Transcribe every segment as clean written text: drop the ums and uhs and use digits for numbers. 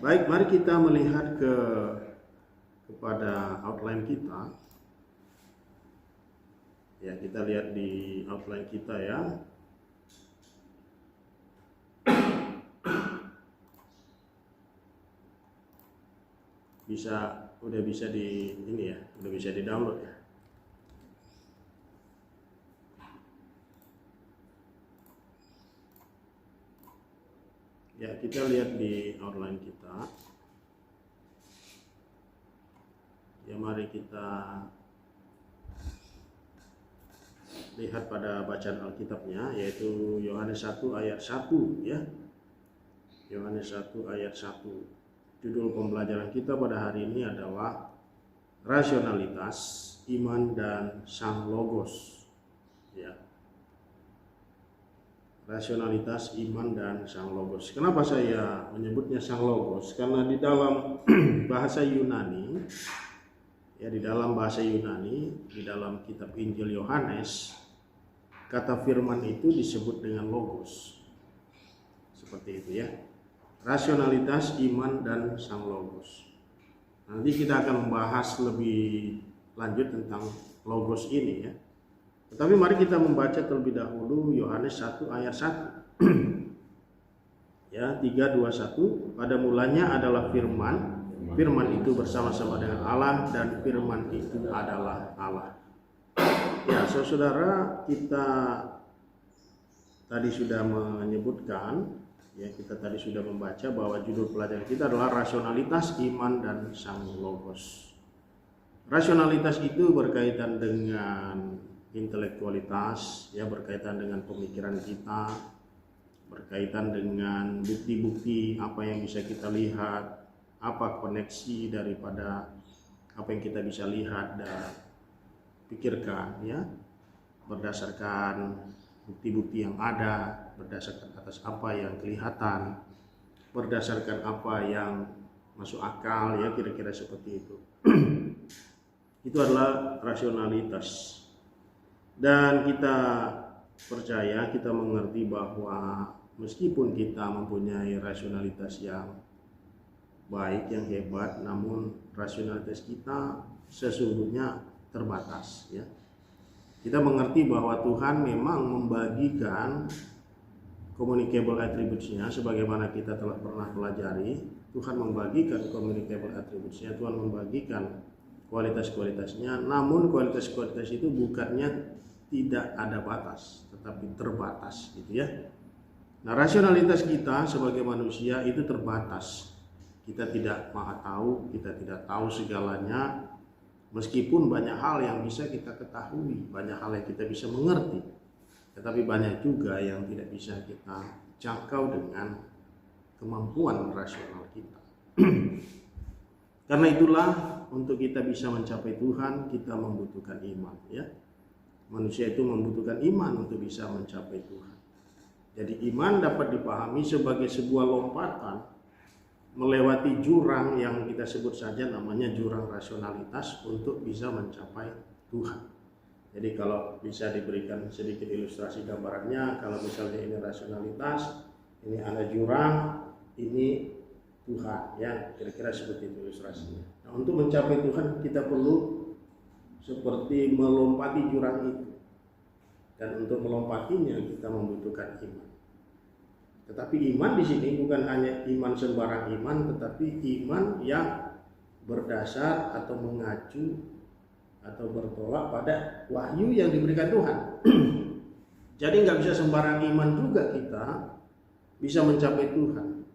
Baik, mari kita melihat kepada outline kita. Ya, kita lihat di outline kita ya. Udah bisa di-download ya. Ya, kita lihat di outline kita. Ya, mari kita lihat pada bacaan Alkitabnya, yaitu Yohanes 1 ayat 1 ya. Yohanes 1 ayat 1. Judul pembelajaran kita pada hari ini adalah rasionalitas, iman, dan sang logos. Ya. Rasionalitas, iman, dan sang logos. Kenapa saya menyebutnya sang logos? Karena di dalam bahasa Yunani, di dalam kitab Injil Yohanes, kata firman itu disebut dengan logos. Seperti itu ya. Rasionalitas, iman, dan sang logos. Nanti kita akan membahas lebih lanjut tentang logos ini ya. Tetapi mari kita membaca terlebih dahulu Yohanes 1 ayat 1. Ya, 3, 2, 1. Pada mulanya adalah firman. Firman itu bersama-sama dengan Allah, dan firman itu adalah Allah. Ya, saudara, kita tadi sudah menyebutkan, ya, kita tadi sudah membaca bahwa judul pelajaran kita adalah rasionalitas, iman, dan sang logos. Rasionalitas itu berkaitan dengan intelektualitas, ya, berkaitan dengan pemikiran kita, berkaitan dengan bukti-bukti apa yang bisa kita lihat, apa koneksi daripada apa yang kita bisa lihat dan pikirkan, ya, berdasarkan bukti-bukti yang ada, berdasarkan atas apa yang kelihatan, berdasarkan apa yang masuk akal, ya, kira-kira seperti itu. Itu adalah rasionalitas. Dan kita percaya, kita mengerti bahwa meskipun kita mempunyai rasionalitas yang baik, yang hebat, namun rasionalitas kita sesungguhnya terbatas ya. Kita mengerti bahwa Tuhan memang membagikan communicable attributes-nya sebagaimana kita telah pernah pelajari. Tuhan membagikan communicable attributes-nya, Tuhan membagikan kualitas-kualitasnya, namun kualitas-kualitas itu bukannya tidak ada batas, tetapi terbatas gitu ya. Nah, rasionalitas kita sebagai manusia itu terbatas. Kita tidak maha tahu, kita tidak tahu segalanya. Meskipun banyak hal yang bisa kita ketahui, banyak hal yang kita bisa mengerti, tetapi banyak juga yang tidak bisa kita jangkau dengan kemampuan rasional kita. Karena itulah, untuk kita bisa mencapai Tuhan, kita membutuhkan iman ya. Manusia itu membutuhkan iman untuk bisa mencapai Tuhan. Jadi iman dapat dipahami sebagai sebuah lompatan melewati jurang yang kita sebut saja namanya jurang rasionalitas untuk bisa mencapai Tuhan. Jadi kalau bisa diberikan sedikit ilustrasi gambarannya, kalau misalnya ini rasionalitas, ini ada jurang, ini Tuhan ya, kira-kira seperti itu ilustrasinya. Nah, untuk mencapai Tuhan kita perlu seperti melompati jurang itu. Dan untuk melompatinya kita membutuhkan iman. Tetapi iman di sini bukan hanya iman sembarang iman, tetapi iman yang berdasar atau mengacu atau bertolak pada wahyu yang diberikan Tuhan. Jadi nggak bisa sembarang iman juga kita bisa mencapai Tuhan.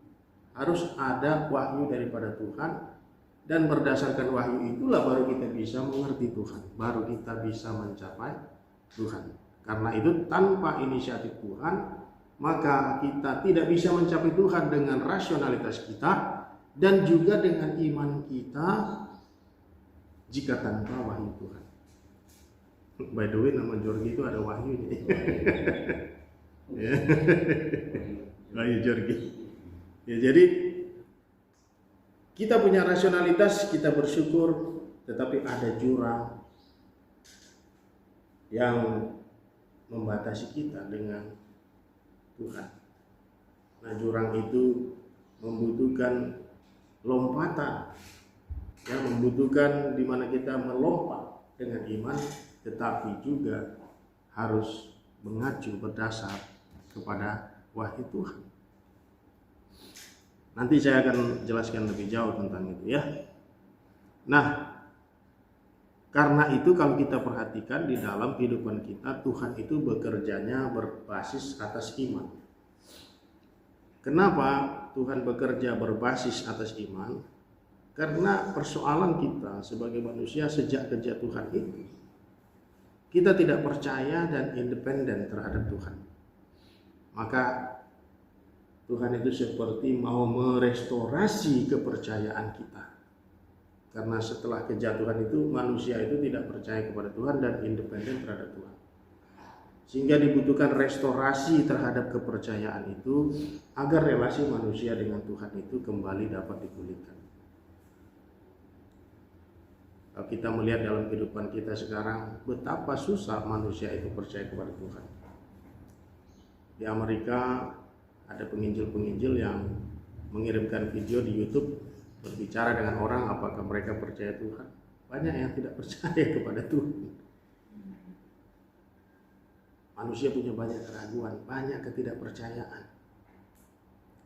Harus ada wahyu daripada Tuhan, dan berdasarkan wahyu itulah baru kita bisa mengerti Tuhan, baru kita bisa mencapai Tuhan. Karena itu tanpa inisiatif Tuhan, maka kita tidak bisa mencapai Tuhan dengan rasionalitas kita dan juga dengan iman kita jika tanpa wahyu Tuhan. By the way, nama Jorgi itu ada wahyu ini. Wahyu Jorgi. Ya, jadi kita punya rasionalitas, kita bersyukur, tetapi ada jurang yang membatasi kita dengan Tuhan. Nah, jurang itu membutuhkan lompatan, ya, membutuhkan di mana kita melompat dengan iman, tetapi juga harus mengacu berdasar kepada wahyu Tuhan. Nanti saya akan jelaskan lebih jauh tentang itu, ya. Nah, karena itu kalau kita perhatikan di dalam kehidupan kita, Tuhan itu bekerjanya berbasis atas iman. Kenapa Tuhan bekerja berbasis atas iman? Karena persoalan kita sebagai manusia sejak kejatuhan itu, kita tidak percaya dan independen terhadap Tuhan. Maka Tuhan itu seperti mau merestorasi kepercayaan kita. Karena setelah kejatuhan itu manusia itu tidak percaya kepada Tuhan dan independen terhadap Tuhan. Sehingga dibutuhkan restorasi terhadap kepercayaan itu agar relasi manusia dengan Tuhan itu kembali dapat dipulihkan. Kalau kita melihat dalam kehidupan kita sekarang, betapa susah manusia itu percaya kepada Tuhan. Di Amerika ada penginjil-penginjil yang mengirimkan video di YouTube berbicara dengan orang apakah mereka percaya Tuhan. Banyak yang tidak percaya kepada Tuhan. Manusia punya banyak keraguan, banyak ketidakpercayaan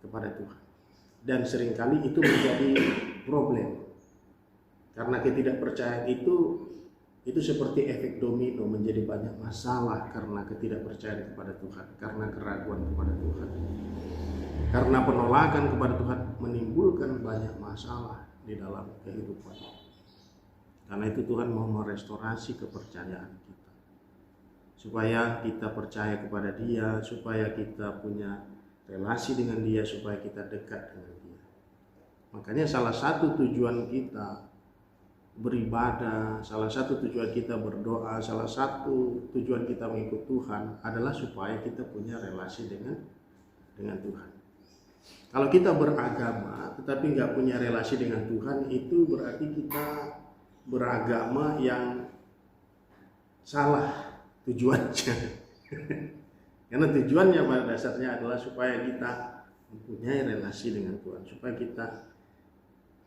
kepada Tuhan. Dan seringkali itu menjadi problem. Karena ketidakpercayaan itu seperti efek domino, menjadi banyak masalah karena ketidakpercayaan kepada Tuhan, karena keraguan kepada Tuhan. Karena penolakan kepada Tuhan menimbulkan banyak masalah di dalam kehidupan. Karena itu Tuhan mau merestorasi kepercayaan kita. Supaya kita percaya kepada Dia, supaya kita punya relasi dengan Dia, supaya kita dekat dengan Dia. Makanya salah satu tujuan kita beribadah, salah satu tujuan kita berdoa, salah satu tujuan kita mengikut Tuhan adalah supaya kita punya relasi dengan Tuhan. Kalau kita beragama tetapi nggak punya relasi dengan Tuhan, itu berarti kita beragama yang salah tujuannya. Karena tujuannya pada dasarnya adalah supaya kita mempunyai relasi dengan Tuhan, supaya kita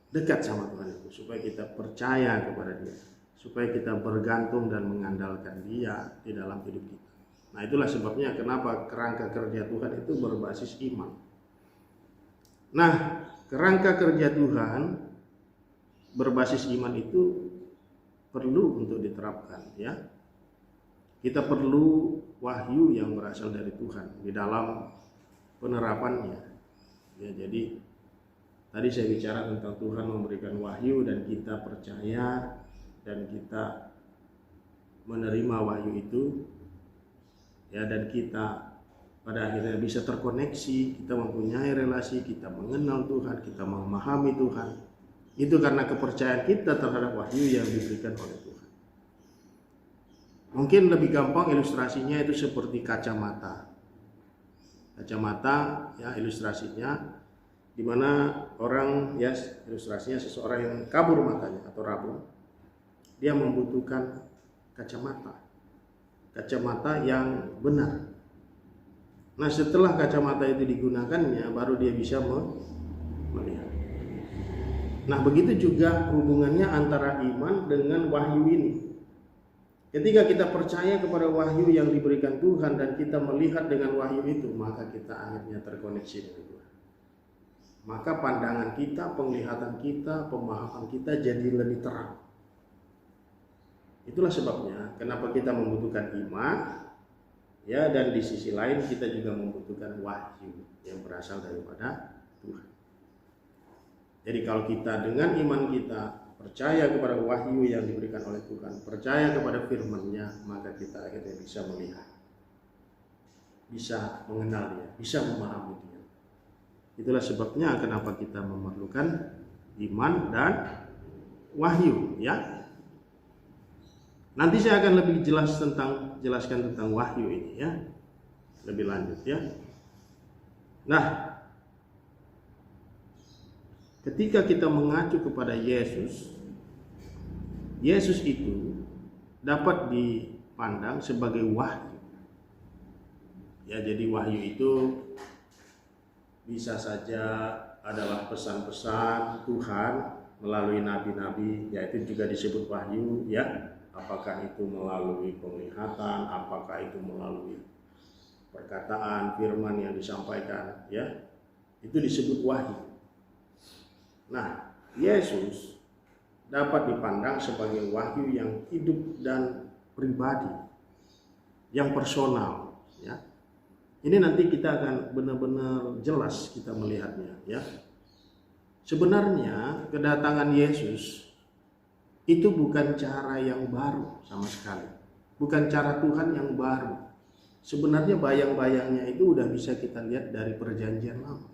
dekat sama Tuhan itu, supaya kita percaya kepada Dia, supaya kita bergantung dan mengandalkan Dia di dalam hidup kita. Nah, itulah sebabnya kenapa kerangka kerja Tuhan itu berbasis iman. Nah, kerangka kerja Tuhan berbasis iman itu perlu untuk diterapkan, ya. Kita perlu wahyu yang berasal dari Tuhan di dalam penerapannya. Ya, jadi tadi saya bicara tentang Tuhan memberikan wahyu dan kita percaya dan kita menerima wahyu itu, ya, dan kita pada akhirnya bisa terkoneksi, kita mempunyai relasi, kita mengenal Tuhan, kita memahami Tuhan. Itu karena kepercayaan kita terhadap wahyu yang diberikan oleh Tuhan. Mungkin lebih gampang ilustrasinya itu seperti kacamata. Kacamata, ya, ilustrasinya di mana orang, ya, ilustrasinya seseorang yang kabur matanya atau rabun, dia membutuhkan kacamata. Kacamata yang benar. Nah, setelah kacamata itu digunakannya, baru dia bisa melihat. Nah, begitu juga hubungannya antara iman dengan wahyu ini. Ketika kita percaya kepada wahyu yang diberikan Tuhan dan kita melihat dengan wahyu itu, maka kita akhirnya terkoneksi dengan Tuhan. Maka pandangan kita, penglihatan kita, pemahaman kita jadi lebih terang. Itulah sebabnya kenapa kita membutuhkan iman. Ya, dan di sisi lain kita juga membutuhkan wahyu yang berasal daripada Tuhan. Jadi kalau kita dengan iman kita percaya kepada wahyu yang diberikan oleh Tuhan, percaya kepada firman-Nya, maka kita akhirnya bisa melihat, bisa mengenal Dia, bisa memahami Dia. Itulah sebabnya kenapa kita memerlukan iman dan wahyu, ya. Nanti saya akan lebih jelaskan tentang wahyu ini, ya, lebih lanjut, ya. Nah, ketika kita mengacu kepada Yesus itu dapat dipandang sebagai wahyu. Ya, jadi wahyu itu bisa saja adalah pesan-pesan Tuhan melalui nabi-nabi, yaitu juga disebut wahyu, ya. Apakah itu melalui penglihatan, apakah itu melalui perkataan firman yang disampaikan, ya. Itu disebut wahyu. Nah, Yesus dapat dipandang sebagai wahyu yang hidup dan pribadi, yang personal, ya. Ini nanti kita akan benar-benar jelas kita melihatnya, ya. Sebenarnya kedatangan Yesus itu bukan cara yang baru sama sekali. Bukan cara Tuhan yang baru. Sebenarnya bayang-bayangnya itu udah bisa kita lihat dari perjanjian lama.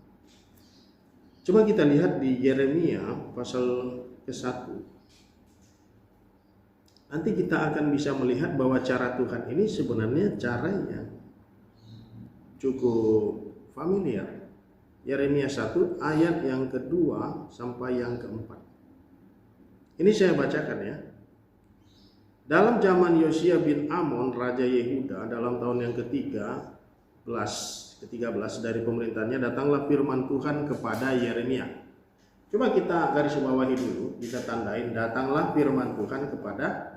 Coba kita lihat di Yeremia pasal ke-1. Nanti kita akan bisa melihat bahwa cara Tuhan ini sebenarnya cara yang cukup familiar. Yeremia 1 ayat yang kedua sampai yang keempat. Ini saya bacakan, ya. Dalam zaman Yosia bin Amon, Raja Yehuda, dalam tahun yang ke-13 dari pemerintahnya, datanglah firman Tuhan kepada Yeremia. Coba kita garis bawahi dulu, kita tandain, datanglah firman Tuhan kepada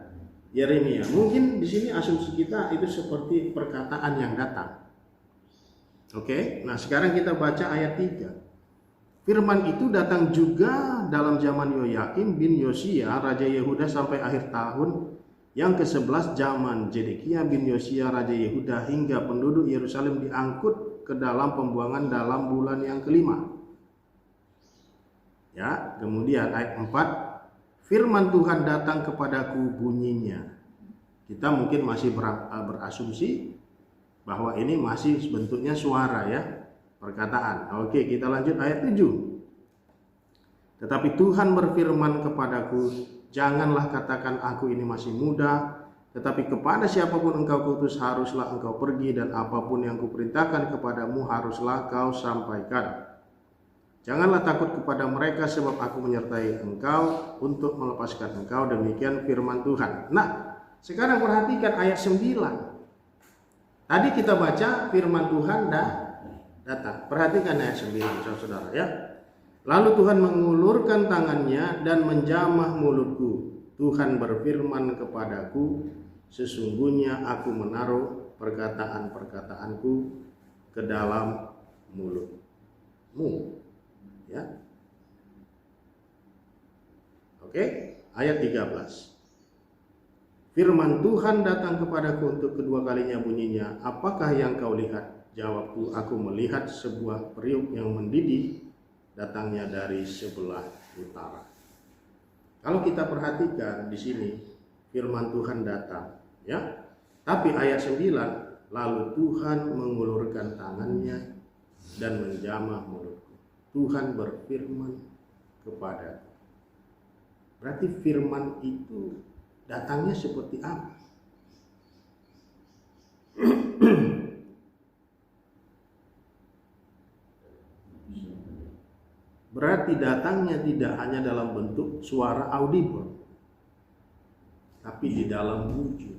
Yeremia. Mungkin di sini asumsi kita itu seperti perkataan yang datang. Oke, nah sekarang kita baca ayat 3. Firman itu datang juga dalam zaman Yoyakim bin Yosia, Raja Yehuda, sampai akhir tahun yang ke-11 zaman Zedekia bin Yosia, Raja Yehuda, hingga penduduk Yerusalem diangkut ke dalam pembuangan dalam bulan yang kelima. Ya, kemudian ayat 4, firman Tuhan datang kepadaku bunyinya. Kita mungkin masih berasumsi bahwa ini masih bentuknya suara, ya, perkataan. Oke, kita lanjut ayat 7. Tetapi Tuhan berfirman kepadaku, janganlah katakan aku ini masih muda, tetapi kepada siapapun engkau kutus haruslah engkau pergi, dan apapun yang kuperintahkan kepadamu haruslah kau sampaikan. Janganlah takut kepada mereka, sebab aku menyertai engkau untuk melepaskan engkau. Demikian firman Tuhan. Nah, sekarang perhatikan ayat 9. Tadi kita baca firman Tuhan datang. Perhatikan ayat 9, saudara, ya. Lalu Tuhan mengulurkan tangannya dan menjamah mulutku. Tuhan berfirman kepadaku, sesungguhnya aku menaruh perkataan-perkataanku ke dalam mulutmu. Ya. Oke, ayat 13. Firman Tuhan datang kepadaku untuk kedua kalinya, bunyinya, apakah yang kau lihat? Jawabku, aku melihat sebuah periuk yang mendidih, datangnya dari sebelah utara. Kalau kita perhatikan di sini, firman Tuhan datang, ya. Tapi ayat 9, lalu Tuhan mengulurkan tangannya dan menjamah mulutku. Tuhan berfirman kepadaku. Berarti firman itu datangnya seperti apa? Berarti datangnya tidak hanya dalam bentuk suara audible, tapi di dalam wujud.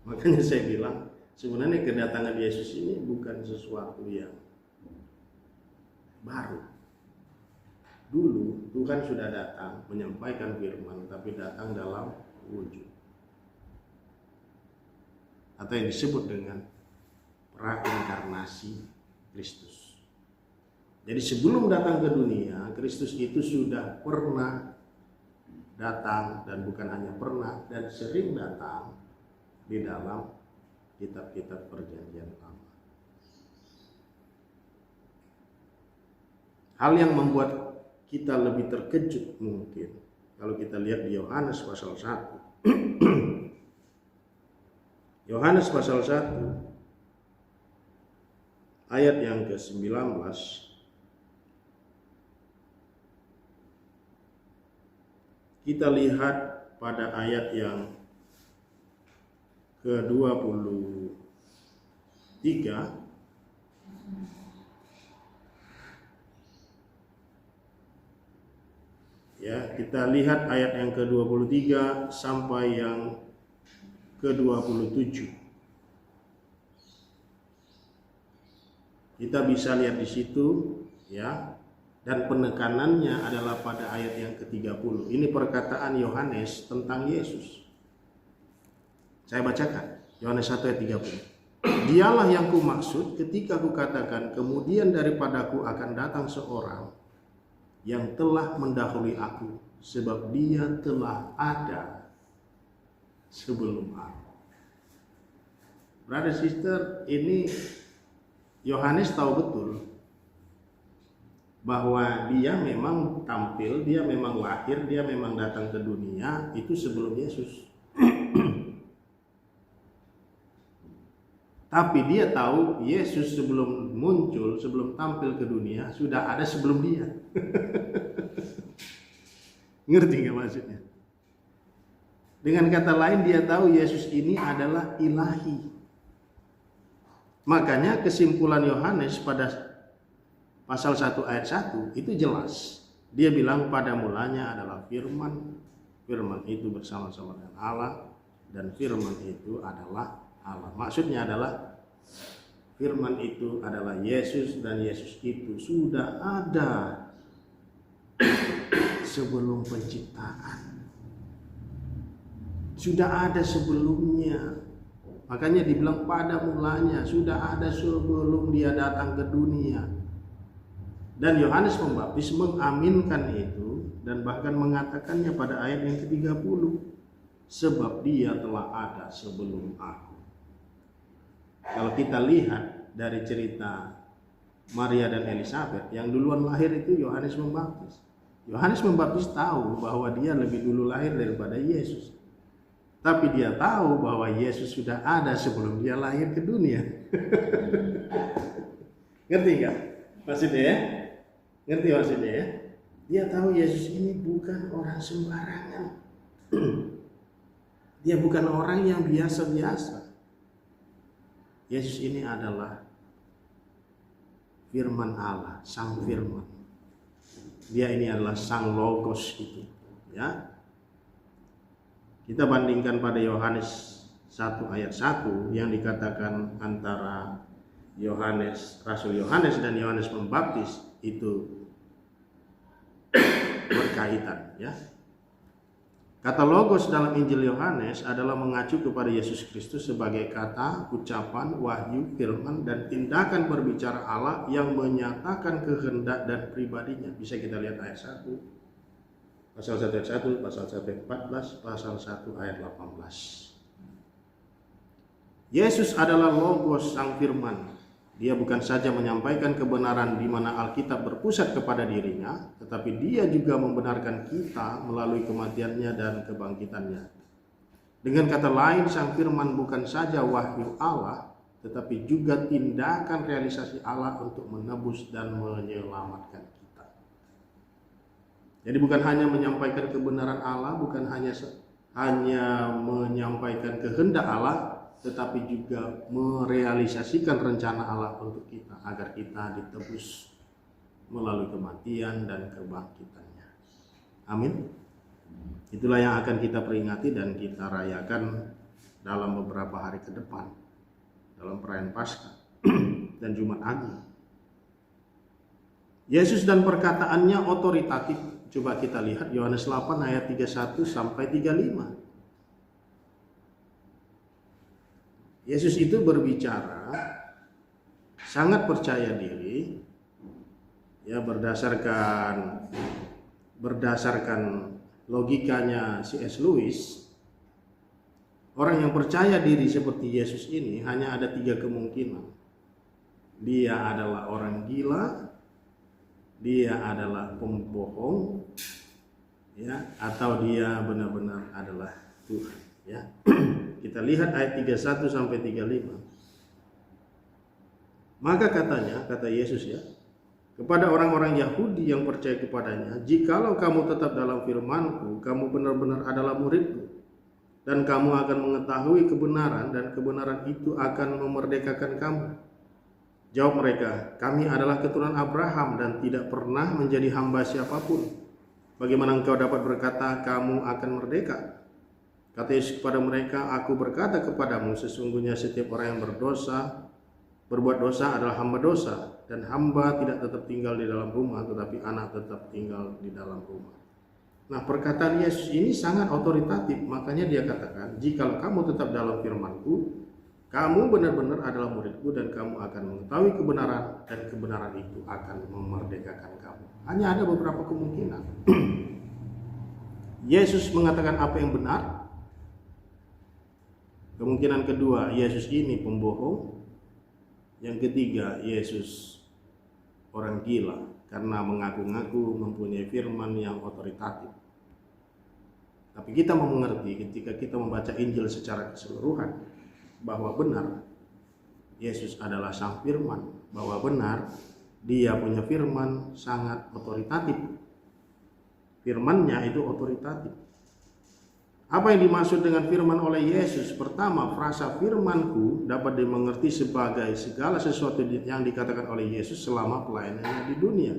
Makanya saya bilang, sebenarnya kedatangan Yesus ini bukan sesuatu yang baru. Dulu Tuhan sudah datang menyampaikan firman, tapi datang dalam wujud, atau yang disebut dengan prainkarnasi Kristus. Jadi sebelum datang ke dunia, Kristus itu sudah pernah datang, dan bukan hanya pernah, dan sering datang di dalam kitab-kitab perjanjian lama. Hal yang membuat kita lebih terkejut mungkin kalau kita lihat di Yohanes pasal 1. Yohanes pasal 1 ayat yang ke-19. Kita lihat pada ayat yang ke-23. Ya, kita lihat ayat yang ke-23 sampai yang ke-27. Kita bisa lihat di situ, ya. dan penekanannya adalah pada ayat yang ke-30. Ini perkataan Yohanes tentang Yesus. Saya bacakan Yohanes 1 ayat 30. Dialah yang kumaksud ketika kukatakan kemudian daripadaku akan datang seorang yang telah mendahului aku, sebab dia telah ada sebelum aku. Brother sister, ini Yohanes tahu betul bahwa dia memang tampil, dia memang lahir, dia memang datang ke dunia itu sebelum Yesus. Tapi dia tahu Yesus sebelum muncul, sebelum tampil ke dunia, sudah ada sebelum dia. Ngerti nggak maksudnya? Dengan kata lain, dia tahu Yesus ini adalah ilahi. Makanya kesimpulan Yohanes pada pasal 1 ayat 1 itu jelas. Dia bilang pada mulanya adalah firman. Firman itu bersama-sama dengan Allah. Dan firman itu adalah Allah. Maksudnya adalah firman itu adalah Yesus, dan Yesus itu sudah ada sebelum penciptaan. Sudah ada sebelumnya. Makanya dibilang pada mulanya, sudah ada sebelum dia datang ke dunia. Dan Yohanes Pembaptis mengaminkan itu dan bahkan mengatakannya pada ayat yang ke-30. Sebab dia telah ada sebelum aku. Kalau kita lihat dari cerita Maria dan Elizabeth, yang duluan lahir itu Yohanes Pembaptis. Yohanes Pembaptis tahu bahwa dia lebih dulu lahir daripada Yesus. Tapi dia tahu bahwa Yesus sudah ada sebelum dia lahir ke dunia. Ngerti nggak maksudnya ya? Ngerti maksudnya ya? Dia tahu Yesus ini bukan orang sembarangan. Dia bukan orang yang biasa-biasa. Yesus ini adalah firman Allah, sang firman. Dia ini adalah sang logos itu, ya. Kita bandingkan pada Yohanes 1 ayat 1 yang dikatakan antara Rasul Yohanes dan Yohanes Pembaptis itu berkaitan, ya. Kata logos dalam Injil Yohanes adalah mengacu kepada Yesus Kristus sebagai kata, ucapan, wahyu, firman, dan tindakan berbicara Allah yang menyatakan kehendak dan pribadinya. Bisa kita lihat ayat 1, pasal 1 ayat 1, pasal 1 ayat 14, pasal 1 ayat 18. Yesus adalah logos sang firman. Dia bukan saja menyampaikan kebenaran di mana Alkitab berpusat kepada dirinya, tetapi dia juga membenarkan kita melalui kematiannya dan kebangkitannya. Dengan kata lain, sang firman bukan saja wahyu Allah, tetapi juga tindakan realisasi Allah untuk menebus dan menyelamatkan kita. Jadi bukan hanya menyampaikan kebenaran Allah, bukan hanya menyampaikan kehendak Allah, tetapi juga merealisasikan rencana Allah untuk kita agar kita ditebus melalui kematian dan kebangkitannya. Amin. Itulah yang akan kita peringati dan kita rayakan dalam beberapa hari ke depan dalam perayaan Paskah dan Jumat Agung. Yesus dan perkataannya otoritatif. Coba kita lihat Yohanes 8 ayat 31 sampai 35. Yesus itu berbicara sangat percaya diri, ya, berdasarkan logikanya C.S. Lewis. Orang yang percaya diri seperti Yesus ini hanya ada 3 kemungkinan. Dia adalah orang gila, dia adalah pembohong, ya, atau dia benar-benar adalah Tuhan, ya. Kita lihat ayat 31 sampai 35. Maka kata Yesus, ya, kepada orang-orang Yahudi yang percaya kepadanya, jikalau kamu tetap dalam firman-Ku, kamu benar-benar adalah murid-Ku, dan kamu akan mengetahui kebenaran, dan kebenaran itu akan memerdekakan kamu. Jawab mereka, kami adalah keturunan Abraham dan tidak pernah menjadi hamba siapapun. Bagaimana engkau dapat berkata kamu akan merdeka? Kata Yesus kepada mereka, aku berkata kepadamu, sesungguhnya setiap orang yang berbuat dosa adalah hamba dosa. dan hamba tidak tetap tinggal di dalam rumah, tetapi anak tetap tinggal di dalam rumah. Nah, perkataan Yesus ini sangat otoritatif, makanya dia katakan, jikalau kamu tetap dalam firman-Ku, kamu benar-benar adalah murid-Ku dan kamu akan mengetahui kebenaran, dan kebenaran itu akan memerdekakan kamu. Hanya ada beberapa kemungkinan. Yesus mengatakan apa yang benar. Kemungkinan kedua, Yesus ini pembohong. Yang ketiga, Yesus orang gila karena mengaku-ngaku mempunyai firman yang otoritatif. Tapi kita mau mengerti ketika kita membaca Injil secara keseluruhan bahwa benar Yesus adalah sang firman, bahwa benar dia punya firman sangat otoritatif. Firman-Nya itu otoritatif. Apa yang dimaksud dengan firman oleh Yesus? Pertama, frasa firman-Ku dapat dimengerti sebagai segala sesuatu yang dikatakan oleh Yesus selama pelayanannya di dunia.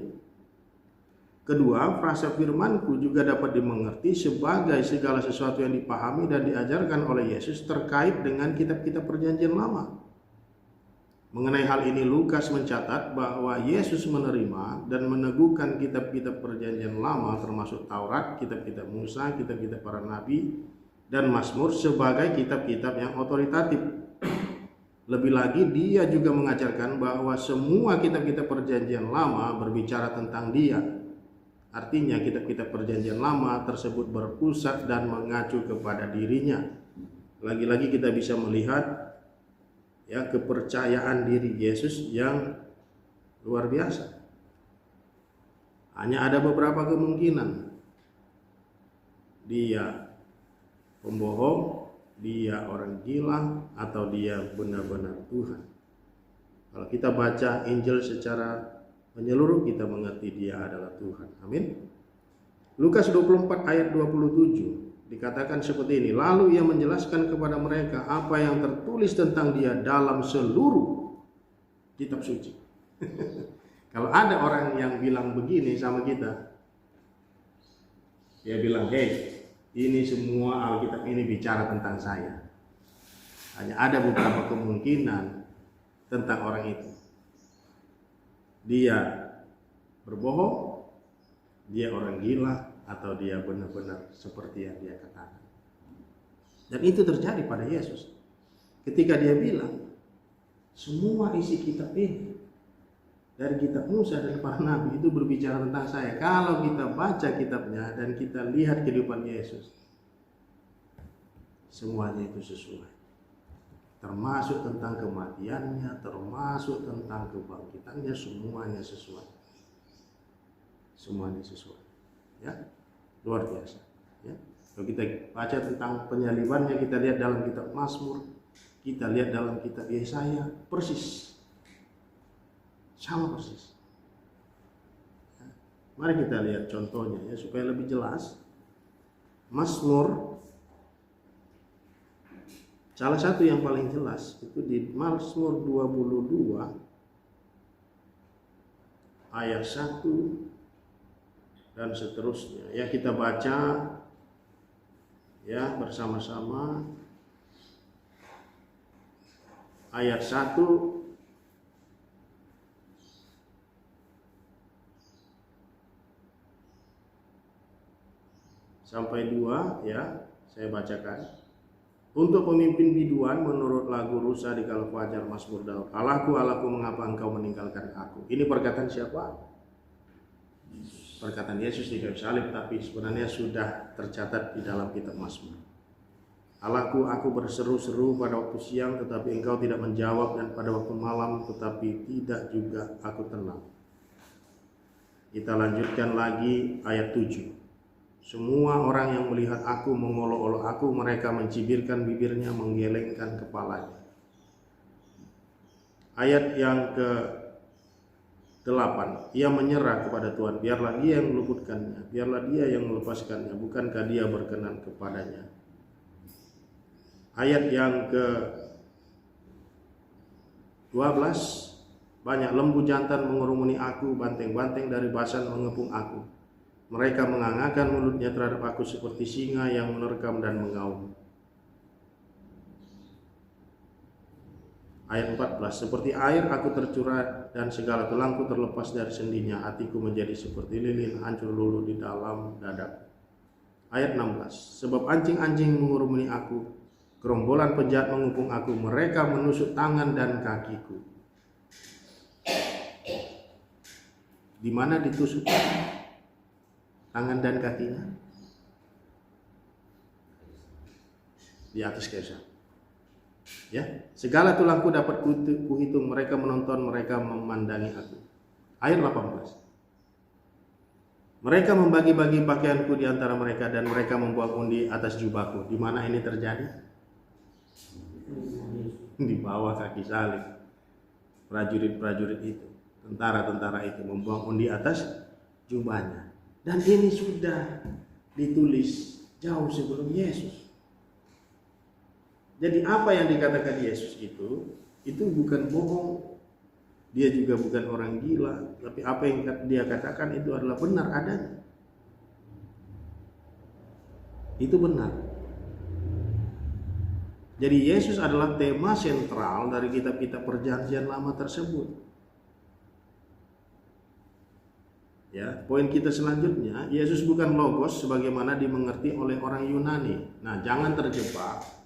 Kedua, frasa firman-Ku juga dapat dimengerti sebagai segala sesuatu yang dipahami dan diajarkan oleh Yesus terkait dengan kitab-kitab Perjanjian Lama. Mengenai hal ini, Lukas mencatat bahwa Yesus menerima dan meneguhkan kitab-kitab Perjanjian Lama termasuk Taurat, kitab-kitab Musa, kitab-kitab para nabi, dan Mazmur sebagai kitab-kitab yang otoritatif. Lebih lagi, dia juga mengajarkan bahwa semua kitab-kitab Perjanjian Lama berbicara tentang Dia. Artinya kitab-kitab Perjanjian Lama tersebut berpusat dan mengacu kepada dirinya. Lagi-lagi kita bisa melihat ya kepercayaan diri Yesus yang luar biasa. Hanya ada beberapa kemungkinan. Dia pembohong, dia orang gila, atau dia benar-benar Tuhan. Kalau kita baca Injil secara menyeluruh, kita mengerti dia adalah Tuhan. Amin. Lukas 24 ayat 27 dikatakan seperti ini. Lalu ia menjelaskan kepada mereka apa yang tertulis tentang dia dalam seluruh kitab suci. Kalau ada orang yang bilang begini sama kita, dia bilang, hey, ini semua Alkitab ini bicara tentang saya. Hanya ada beberapa kemungkinan tentang orang itu. Dia berbohong, dia orang gila, atau dia benar-benar seperti yang dia katakan. Dan itu terjadi pada Yesus. Ketika dia bilang, semua isi kitab ini, dari kitab Musa dan para nabi itu berbicara tentang saya. Kalau kita baca kitabnya dan kita lihat kehidupan Yesus, semuanya itu sesuai. Termasuk tentang kematiannya, termasuk tentang kebangkitannya, semuanya sesuai. Semuanya sesuai. Ya, luar biasa. Ya. Kalau kita baca tentang penyalibannya, kita lihat dalam kitab Mazmur, kita lihat dalam kitab Yesaya, persis, sama persis. Ya. Mari kita lihat contohnya ya supaya lebih jelas. Mazmur, salah satu yang paling jelas itu di Mazmur 22 ayat 1 dan seterusnya. Ya, kita baca ya bersama-sama ayat 1 sampai 2 ya. Saya bacakan. Untuk pemimpin biduan menurut lagu Rusa di kalau fajar Mazmur Daud. Allahku, Allahku, mengapa engkau meninggalkan aku? Ini perkataan siapa? Perkataan Yesus di kayu salib, tapi sebenarnya sudah tercatat di dalam kitab Mazmur. Allahku, aku berseru-seru pada waktu siang, tetapi engkau tidak menjawab, dan pada waktu malam, tetapi tidak juga aku tenang. Kita lanjutkan lagi ayat 7. Semua orang yang melihat aku mengolok-olok aku, mereka mencibirkan bibirnya, menggelengkan kepalanya. Ayat yang ke-8, ia menyerah kepada Tuhan, biarlah dia yang meluputkannya, biarlah dia yang melepaskannya, bukankah dia berkenan kepadanya. Ayat yang ke-12, banyak lembu jantan mengerumuni aku, banteng-banteng dari Basan mengepung aku. Mereka mengangangkan mulutnya terhadap aku seperti singa yang menerkam dan mengaum. Ayat 14, seperti air aku tercurah dan segala tulangku terlepas dari sendinya, hatiku menjadi seperti lilin hancur luluh di dalam dadaku. Ayat 16, sebab anjing-anjing mengurumuni aku, gerombolan penjahat mengepung aku, mereka menusuk tangan dan kakiku. Di mana ditusuk tangan dan kakinya? Di atas kayu salib. Ya, segala tulangku dapat kuhitung, mereka menonton, mereka memandangi aku. Ayat 18. Mereka membagi-bagi pakaianku di antara mereka dan mereka membuang undi atas jubahku. Di mana ini terjadi? Di bawah kaki salib. Prajurit-prajurit itu, tentara-tentara itu membuang undi atas jubahnya. Dan ini sudah ditulis jauh sebelum Yesus. Jadi apa yang dikatakan Yesus itu bukan bohong. Dia juga bukan orang gila, tapi apa yang dia katakan itu adalah benar adanya. Itu benar. Jadi Yesus adalah tema sentral dari kitab-kitab Perjanjian Lama tersebut. Ya, poin kita selanjutnya, Yesus bukan logos sebagaimana dimengerti oleh orang Yunani. Nah, jangan terjebak.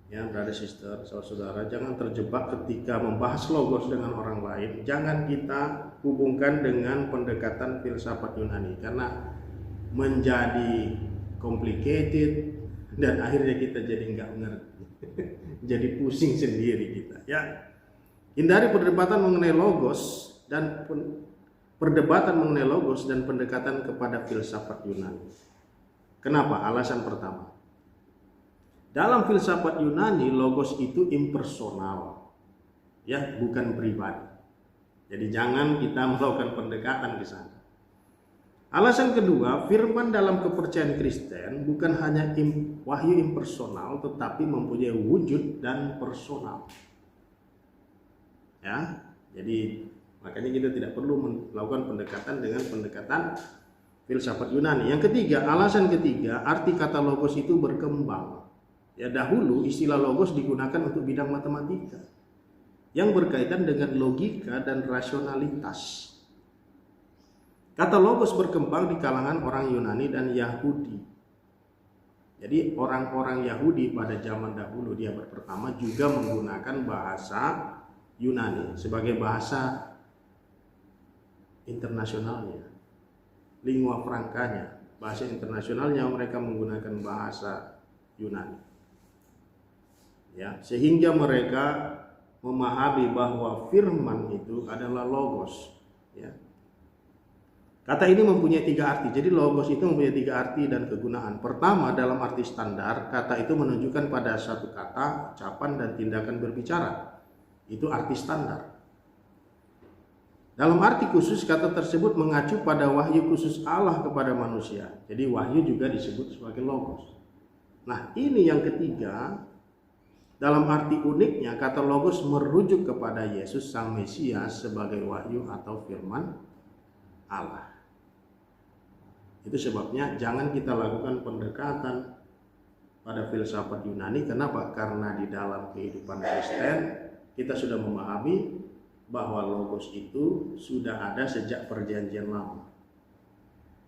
Ya, brother sister, saudara, jangan terjebak ketika membahas logos dengan orang lain. Jangan kita hubungkan dengan pendekatan filsafat Yunani karena menjadi complicated dan akhirnya kita jadi nggak ngerti. Jadi pusing sendiri kita. Ya, hindari perdebatan mengenai logos dan pendekatan kepada filsafat Yunani. Kenapa? Alasan pertama. Dalam filsafat Yunani, logos itu impersonal, ya, bukan pribadi. Jadi jangan kita melakukan pendekatan ke sana. Alasan kedua, firman dalam kepercayaan Kristen bukan hanya wahyu impersonal, tetapi mempunyai wujud dan personal. Ya, jadi makanya kita tidak perlu melakukan pendekatan dengan pendekatan filsafat Yunani. Yang ketiga, alasan ketiga, arti kata logos itu berkembang. Ya, dahulu istilah logos digunakan untuk bidang matematika yang berkaitan dengan logika dan rasionalitas. Kata logos berkembang di kalangan orang Yunani dan Yahudi. Jadi orang-orang Yahudi pada zaman dahulu di abad pertama juga menggunakan bahasa Yunani sebagai bahasa internasionalnya, lingua francanya, bahasa internasionalnya mereka menggunakan bahasa Yunani. Ya, sehingga mereka memahami bahwa firman itu adalah logos. Ya. Kata ini mempunyai 3 arti. Jadi logos itu mempunyai 3 arti dan kegunaan. Pertama, dalam arti standar, kata itu menunjukkan pada satu kata, ucapan, dan tindakan berbicara. Itu arti standar. Dalam arti khusus, kata tersebut mengacu pada wahyu khusus Allah kepada manusia. Jadi wahyu juga disebut sebagai logos. Nah, ini yang ketiga. Dalam arti uniknya, kata logos merujuk kepada Yesus Sang Mesias sebagai wahyu atau firman Allah. Itu sebabnya jangan kita lakukan pendekatan pada filsafat Yunani. Kenapa? Karena di dalam kehidupan Kristen kita sudah memahami bahwa logos itu sudah ada sejak Perjanjian Lama.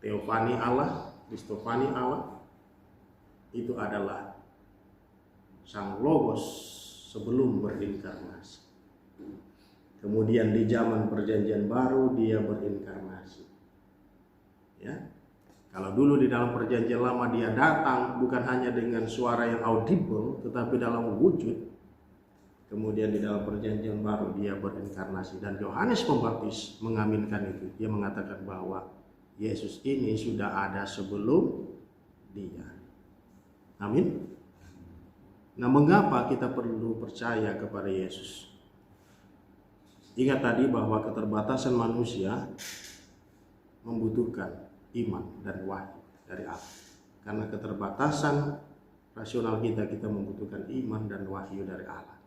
Teofani Allah, Kristofani Allah, itu adalah Sang Logos sebelum berinkarnasi. Kemudian di zaman Perjanjian Baru dia berinkarnasi. Ya. Kalau dulu di dalam Perjanjian Lama dia datang bukan hanya dengan suara yang audible, tetapi dalam wujud. Kemudian di dalam Perjanjian Baru dia berinkarnasi, dan Yohanes Pembaptis mengaminkan itu. Dia mengatakan bahwa Yesus ini sudah ada sebelum dia. Amin. Nah, mengapa kita perlu percaya kepada Yesus? Ingat tadi bahwa keterbatasan manusia membutuhkan iman dan wahyu dari Allah. Karena keterbatasan rasional kita membutuhkan iman dan wahyu dari Allah.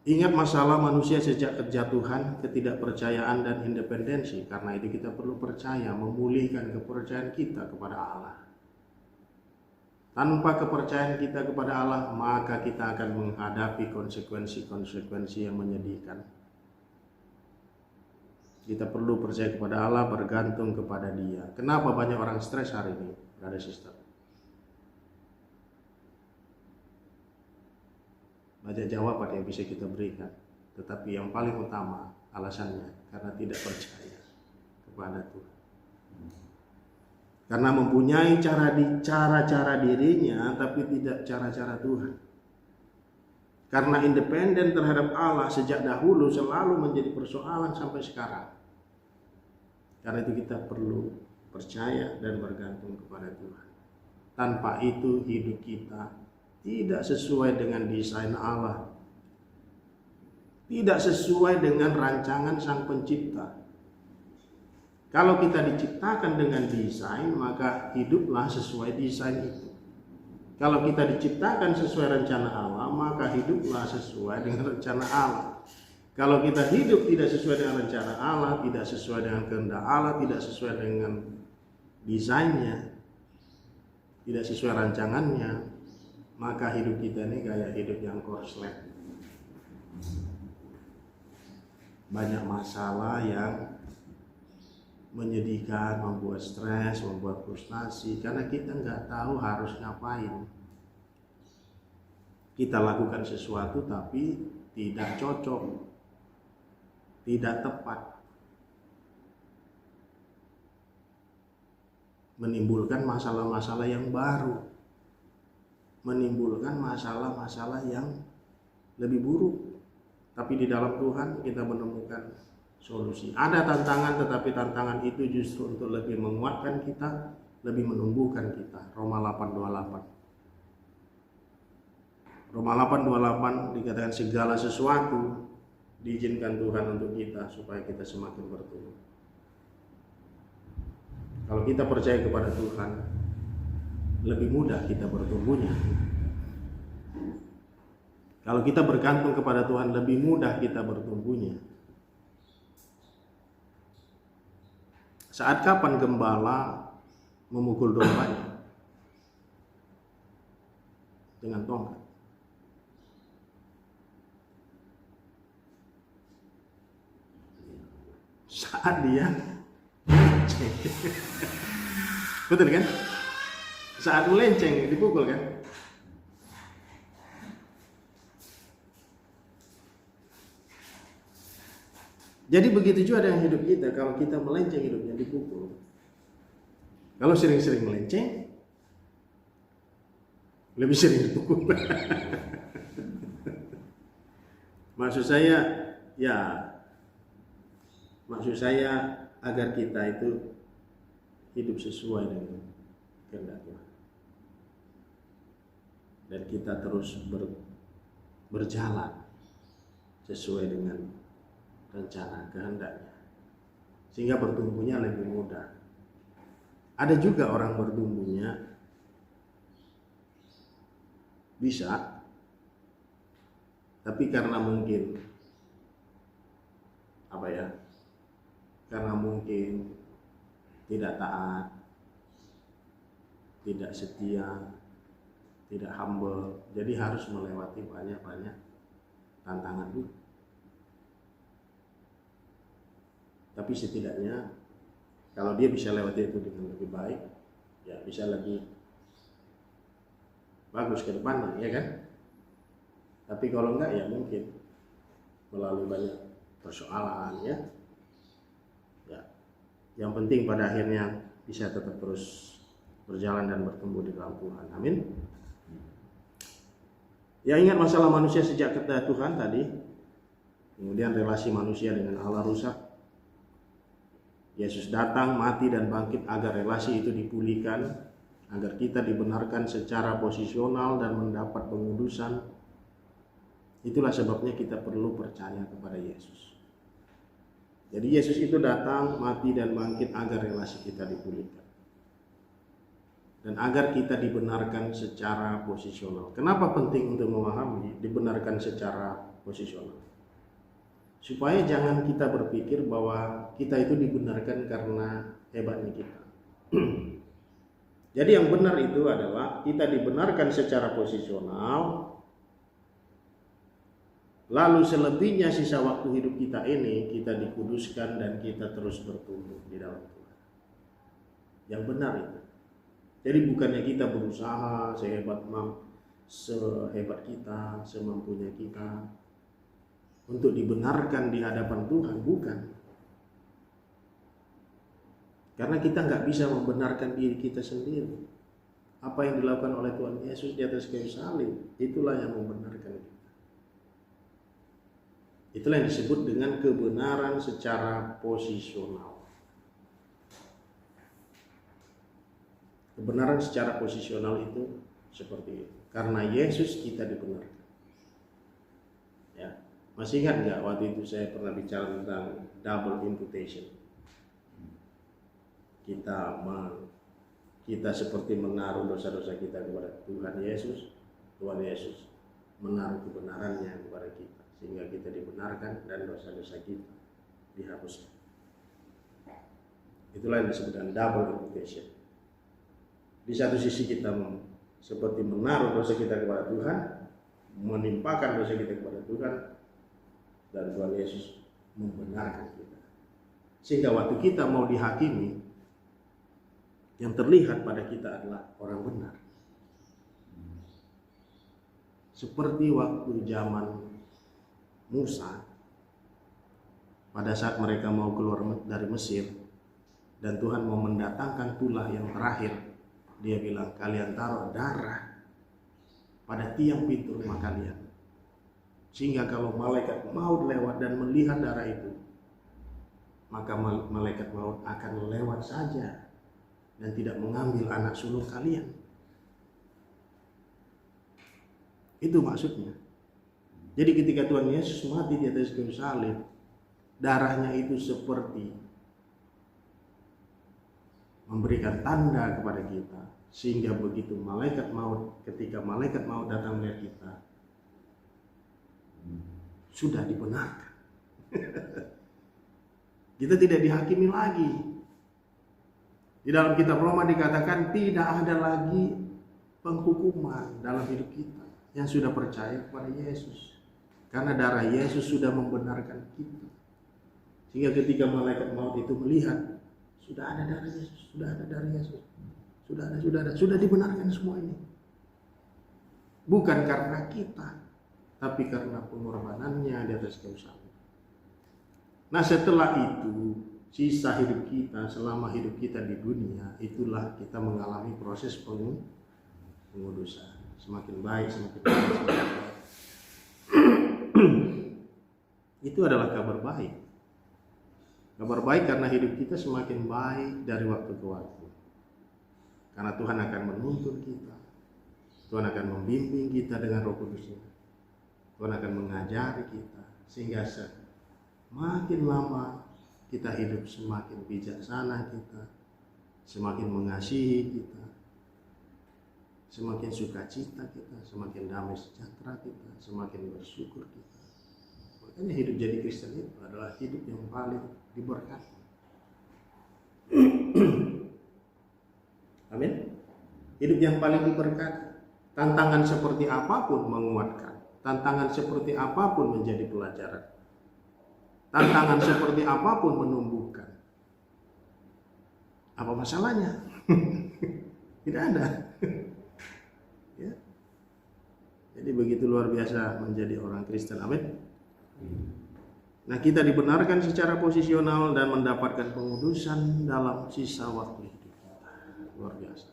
Ingat masalah manusia sejak kejatuhan, ketidakpercayaan dan independensi. Karena itu kita perlu percaya, memulihkan kepercayaan kita kepada Allah. Tanpa kepercayaan kita kepada Allah, maka kita akan menghadapi konsekuensi-konsekuensi yang menyedihkan. Kita perlu percaya kepada Allah, bergantung kepada Dia. Kenapa banyak orang stres hari ini, brother sister? Banyak jawaban yang bisa kita berikan, tetapi yang paling utama alasannya karena tidak percaya kepada Tuhan. Karena mempunyai cara-cara dirinya, tapi tidak cara-cara Tuhan. Karena independen terhadap Allah sejak dahulu selalu menjadi persoalan sampai sekarang. Karena itu kita perlu percaya dan bergantung kepada Tuhan. Tanpa itu hidup kita tidak sesuai dengan desain Allah. Tidak sesuai dengan rancangan Sang Pencipta. Kalau kita diciptakan dengan desain, maka hiduplah sesuai desain itu. Kalau kita diciptakan sesuai rencana Allah, maka hiduplah sesuai dengan rencana Allah. Kalau kita hidup tidak sesuai dengan rencana Allah, tidak sesuai dengan kehendak Allah, tidak sesuai dengan desainnya, tidak sesuai rancangannya, maka hidup kita ini kayak hidup yang korslet. Banyak masalah yang menyedihkan, membuat stres, membuat frustasi, karena kita nggak tahu harus ngapain. Kita lakukan sesuatu tapi tidak cocok, tidak tepat, menimbulkan masalah-masalah yang baru, menimbulkan masalah-masalah yang lebih buruk. Tapi di dalam Tuhan kita menemukan solusi. Ada tantangan, tetapi tantangan itu justru untuk lebih menguatkan kita, lebih menumbuhkan kita. Roma 8:28. Roma 8:28 dikatakan segala sesuatu diizinkan Tuhan untuk kita supaya kita semakin bertumbuh. Kalau kita percaya kepada Tuhan, lebih mudah kita bertumbuhnya. Kalau kita bergantung kepada Tuhan, lebih mudah kita bertumbuhnya. Saat kapan gembala memukul dombanya? Dengan tongkat. Saat dia melenceng. Betul kan? Saat melenceng dipukul kan? Jadi begitu juga dengan hidup kita. Kalau kita melenceng, hidupnya dipukul. Kalau sering-sering melenceng, lebih sering dipukul. Maksud saya agar kita itu hidup sesuai dengan kehendak Tuhan. Dan kita terus berjalan sesuai dengan rencana kehendaknya, sehingga bertumbuhnya lebih mudah. Ada juga orang bertumbuhnya bisa, tapi karena mungkin karena mungkin tidak taat, tidak setia, tidak humble, jadi harus melewati banyak tantangan itu. Tapi setidaknya kalau dia bisa lewati itu dengan lebih baik, ya bisa lebih bagus ke depannya, ya kan? Tapi kalau enggak, ya mungkin melalui banyak persoalan, ya. Yang penting pada akhirnya bisa tetap terus berjalan dan bertumbuh di dalam Tuhan. Amin. Ya, ingat masalah manusia sejak kepada Tuhan tadi, kemudian relasi manusia dengan Allah rusak. Yesus datang, mati dan bangkit agar relasi itu dipulihkan, agar kita dibenarkan secara posisional dan mendapat pengudusan. Itulah sebabnya kita perlu percaya kepada Yesus. Jadi Yesus itu datang, mati dan bangkit agar relasi kita dipulihkan. Dan agar kita dibenarkan secara posisional. Kenapa penting untuk memahami dibenarkan secara posisional? Supaya jangan kita berpikir bahwa kita itu dibenarkan karena hebatnya kita. Jadi yang benar itu adalah kita dibenarkan secara posisional, lalu selebihnya sisa waktu hidup kita ini kita dikuduskan dan kita terus bertumbuh di dalam Tuhan. Yang benar itu. Jadi bukannya kita berusaha sehebat kita, semampunya kita untuk dibenarkan di hadapan Tuhan, bukan. Karena kita nggak bisa membenarkan diri kita sendiri. Apa yang dilakukan oleh Tuhan Yesus di atas kayu salib, itulah yang membenarkan kita. Itulah yang disebut dengan kebenaran secara posisional. Kebenaran secara posisional itu seperti itu. Karena Yesus kita dibenarkan. Ya, masih ingat nggak waktu itu saya pernah bicara tentang double imputation? Kita seperti menaruh dosa-dosa kita kepada Tuhan Yesus. Tuhan Yesus menaruh kebenarannya kepada kita, sehingga kita dibenarkan dan dosa-dosa kita dihapuskan. Itulah yang disebut dengan double imputation. Di satu sisi kita seperti menaruh dosa kita kepada Tuhan, menimpakan dosa kita kepada Tuhan, dan Tuhan Yesus membenarkan kita. Sehingga waktu kita mau dihakimi, yang terlihat pada kita adalah orang benar. Seperti waktu zaman Musa, pada saat mereka mau keluar dari Mesir dan Tuhan mau mendatangkan tulah yang terakhir, dia bilang, kalian taruh darah pada tiang pintu rumah kalian, sehingga kalau malaikat maut lewat dan melihat darah itu, maka malaikat maut akan lewat saja dan tidak mengambil anak sulung kalian. Itu maksudnya. Jadi ketika Tuhan Yesus mati di atas kayu salib, darahnya itu seperti memberikan tanda kepada kita, sehingga begitu ketika malaikat maut datang melihat kita, sudah dibenarkan. Kita tidak dihakimi lagi. Di dalam kitab Roma dikatakan tidak ada lagi penghukuman dalam hidup kita yang sudah percaya kepada Yesus. Karena darah Yesus sudah membenarkan kita. Sehingga ketika malaikat maut itu melihat, sudah ada darah Yesus, sudah ada darah Yesus. Sudah dibenarkan semua ini. Bukan karena kita, tapi karena pengorbanannya di atas kayu salib. Nah, setelah itu, sisa hidup kita, selama hidup kita di dunia, itulah kita mengalami proses pengudusan. Semakin baik, semakin baik. Itu adalah kabar baik. Kabar baik karena hidup kita semakin baik dari waktu ke waktu. Karena Tuhan akan menuntun kita. Tuhan akan membimbing kita dengan Roh Kudus-Nya. Tuhan akan mengajari kita, sehingga semakin lama kita hidup semakin bijaksana kita, semakin mengasihi kita, semakin sukacita kita, semakin damai sejahtera kita, semakin bersyukur kita. Makanya hidup jadi Kristen itu adalah hidup yang paling diberkati. Amin. Hidup yang paling diberkati. Tantangan seperti apapun menguatkan, tantangan seperti apapun menjadi pelajaran. Tantangan seperti apapun menumbuhkan. Apa masalahnya? Tidak ada. Ya. Jadi begitu luar biasa menjadi orang Kristen. Amin. Nah, kita dibenarkan secara posisional dan mendapatkan pengudusan dalam sisa waktu hidup kita. Luar biasa.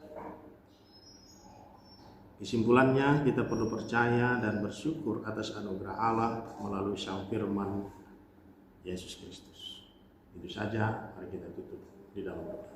Kesimpulannya, kita perlu percaya dan bersyukur atas anugerah Allah melalui Sang Firman Yesus Kristus. Itu saja, mari kita tutup di dalam doa.